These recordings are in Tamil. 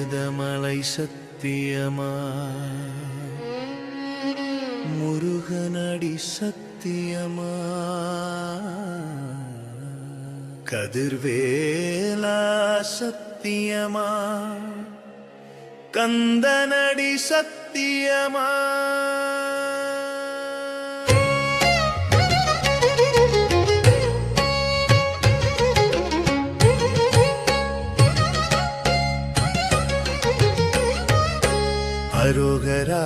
மருதமலை சத்தியமா முருகனடி சத்தியமா கதிர்வேலா சத்தியமா கந்தனடி சத்தியமா அரோகரா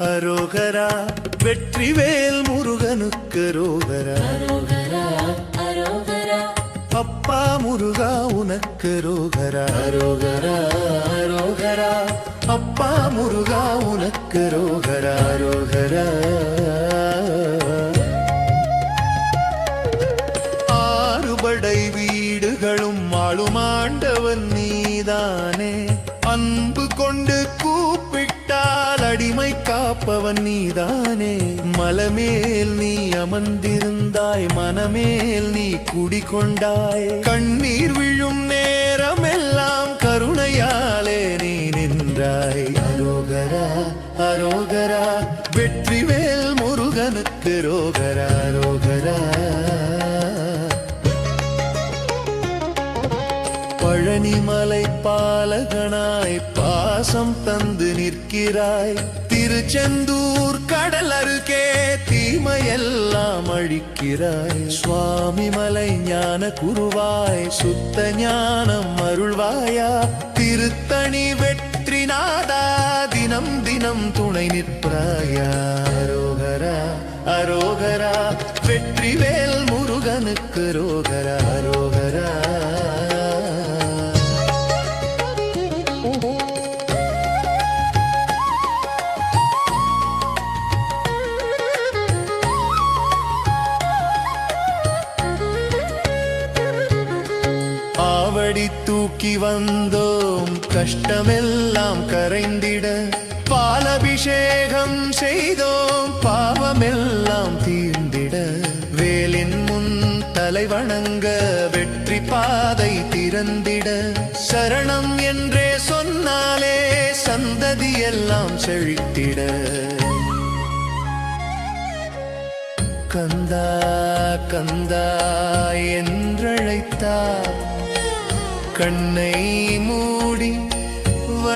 அரோகரா வெற்றிவேல் முருகனுக்கு அரோகரா அரோகரா அரோகரா அப்பா முருகா உனக்கு அரோகரா அரோகரா அரோகரா அப்பா முருகா உனக்கு அரோகரா அரோகரா ஆறுபடை வீடுகளும் ஆளும் ஆண்டவன் நீதானே அன்பு கொண்டு கூப்பிட்டால் அடிமை காப்பவன் நீதானே மலமேல் நீ அமர்ந்திருந்தாய் மனமேல் நீ குடிகொண்டாய் கண்ணீர் விழும் நேரமெல்லாம் கருணையாலே நீ நின்றாய் அரோகரா அரோகரா வெற்றிவேல் முருகனுக்கு அரோகரா அரோகரா பழனிமலை பாலகனாய் பாசம் தந்து நிற்கிறாய் திருச்செந்தூர் கடல் அருகே தீமையெல்லாம் அழிக்கிறாய் சுவாமி மலை ஞான குருவாய் சுத்த ஞானம் அருள்வாயா திருத்தணி வெற்றிநாதா தினம் தினம் துணை நிற்பாயா அரோகரா அரோகரா வெற்றிவேல் முருகனுக்கு அரோகரா அரோகரா ஆவடி தூக்கி வந்தோம் கஷ்டமெல்லாம் கரைந்திட பாலபிஷேகம் செய்தோம் பாவமெல்லாம் தீர்ந்திட வேலின் முன் தலை வணங்க வெற்றி பாதை திறந்திட சரணம் என்றே சொன்னாலே சந்ததி எல்லாம் செழித்திட கந்தா கந்தா என்றழைத்தார் கண்ணை மூடி